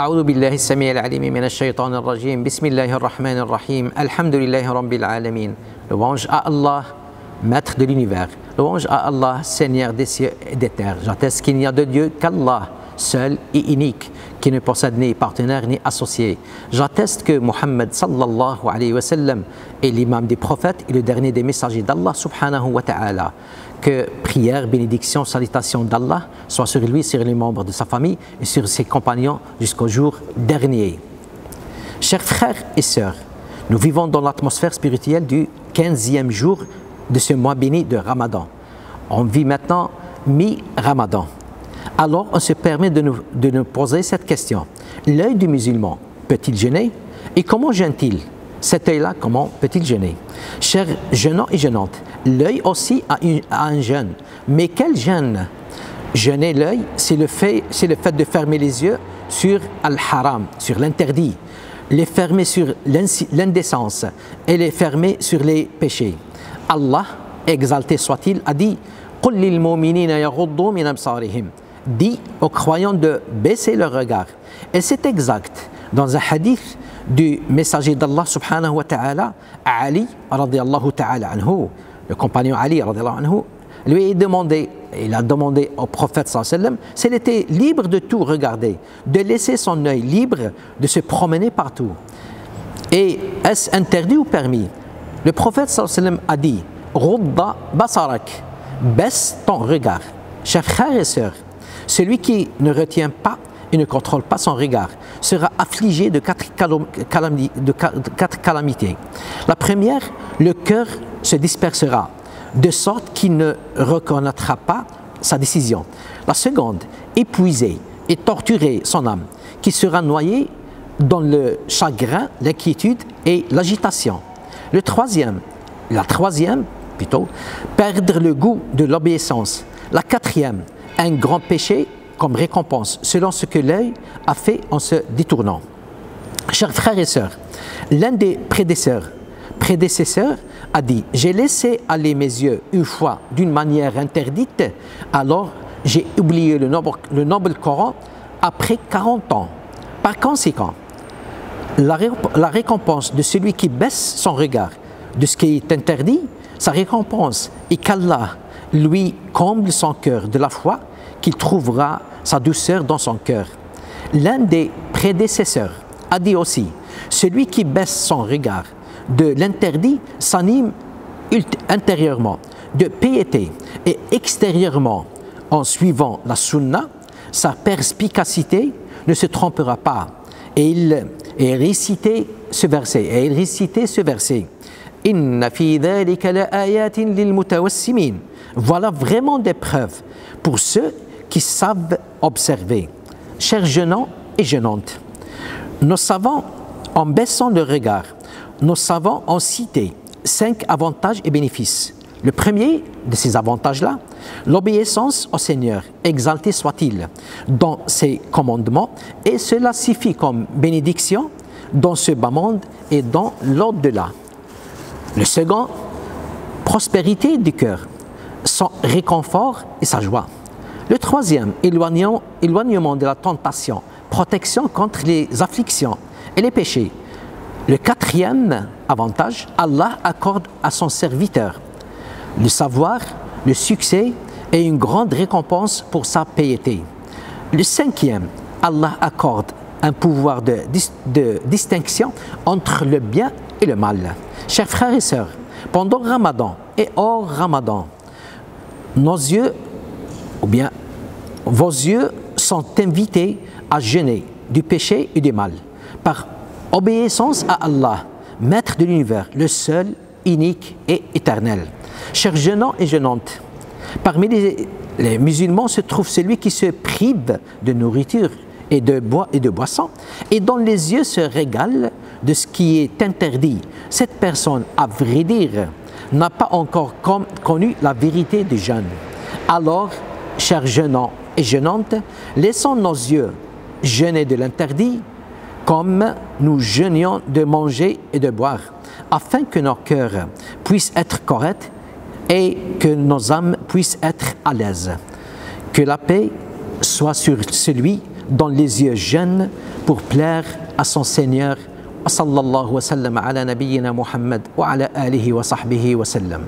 أعوذ بالله السميع العليم من الشيطان الرجيم بسم الله الرحمن الرحيم الحمد لله رب العالمين. Louange à Allah, maître de l'univers. Louange à Allah, Seigneur des cieux et des terres. J'atteste qu'il n'y a de Dieu qu'Allah, seul et unique, qui ne possède ni partenaire ni associé. J'atteste que Muhammad sallallahu alayhi wa sallam est l'imam des prophètes et le dernier des messagers d'Allah subhanahu wa ta'ala. Que prière, bénédiction, salutation d'Allah soient sur lui, sur les membres de sa famille et sur ses compagnons jusqu'au jour dernier. Chers frères et sœurs, nous vivons dans l'atmosphère spirituelle du 15e jour de ce mois béni de Ramadan. On vit maintenant mi-Ramadan. Alors on se permet de nous poser cette question. L'œil du musulman peut-il jeûner? Et comment jeûne-t-il? Cet œil-là, comment peut-il jeûner? Chers jeûnants et jeûnantes, l'œil aussi a un jeûne. Mais quel jeûne? Jeûner l'œil, c'est le fait de fermer les yeux sur al-haram, sur l'interdit, les fermer sur l'indécence et les fermer sur les péchés. Allah, exalté soit-il, a dit « Qul lil mu'minina yaghuddu min absarihim » dit aux croyants de baisser leur regard. Et c'est exact. Dans un hadith du messager d'Allah subhanahu wa ta'ala, Ali radiyallahu ta'ala anhu, le compagnon Ali radiyallahu anhu, lui il a demandé au prophète sallallahu alayhi wa sallam s'il était libre de tout regarder, de laisser son œil libre de se promener partout. Et est-ce interdit ou permis? Le prophète sallallahu alayhi wa sallam a dit « Rudda basarak » baisse ton regard. Chers frères et sœurs, celui qui ne retient pas et ne contrôle pas son regard sera affligé de quatre calamités. La première, le cœur se dispersera, de sorte qu'il ne reconnaîtra pas sa décision. La seconde, épuiser et torturer son âme, qui sera noyée dans le chagrin, l'inquiétude et l'agitation. La troisième, perdre le goût de l'obéissance. La quatrième, un grand péché comme récompense, selon ce que l'œil a fait en se détournant. Chers frères et sœurs, l'un des prédécesseurs a dit « J'ai laissé aller mes yeux une fois d'une manière interdite, alors j'ai oublié le noble Coran après 40 ans. » Par conséquent, la récompense de celui qui baisse son regard de ce qui est interdit, sa récompense est qu'Allah lui comble son cœur de la foi, qu'il trouvera sa douceur dans son cœur. L'un des prédécesseurs a dit aussi, celui qui baisse son regard de l'interdit s'anime intérieurement de piété et extérieurement en suivant la sunna, sa perspicacité ne se trompera pas. Et il récitait ce verset. Inna fi dhalika la ayatin lil mutawassimin. Voilà vraiment des preuves pour ceux qui savent observer. Chers jeûnants et jeûnantes, nos savants, en baissant le regard, nos savants ont cité 5 avantages et bénéfices. Le premier de ces avantages-là, l'obéissance au Seigneur, exalté soit-il, dans ses commandements, et cela suffit comme bénédiction dans ce bas monde et dans l'au-delà. Le second, prospérité du cœur, son réconfort et sa joie. Le troisième, éloignement de la tentation, protection contre les afflictions et les péchés. Le quatrième avantage, Allah accorde à son serviteur le savoir, le succès et une grande récompense pour sa piété. Le cinquième, Allah accorde un pouvoir de distinction entre le bien et le mal. Chers frères et sœurs, pendant Ramadan et hors Ramadan, vos yeux sont invités à jeûner du péché et du mal, par obéissance à Allah, maître de l'univers, le seul, unique et éternel. Chers jeûnants et jeûnantes, parmi les musulmans se trouve celui qui se prive de nourriture et de boissons et dont les yeux se régalent de ce qui est interdit. Cette personne, à vrai dire, n'a pas encore connu la vérité du jeûne. Alors, chers jeûnants et jeûnantes, laissons nos yeux jeûner de l'interdit comme nous jeûnions de manger et de boire, afin que nos cœurs puissent être corrects et que nos âmes puissent être à l'aise. Que la paix soit sur celui dont les yeux jeûnent pour plaire à son Seigneur. Sallallahu wa sallam ala nabiyyina Muhammad wa ala alihi wa sahbihi wa sallam.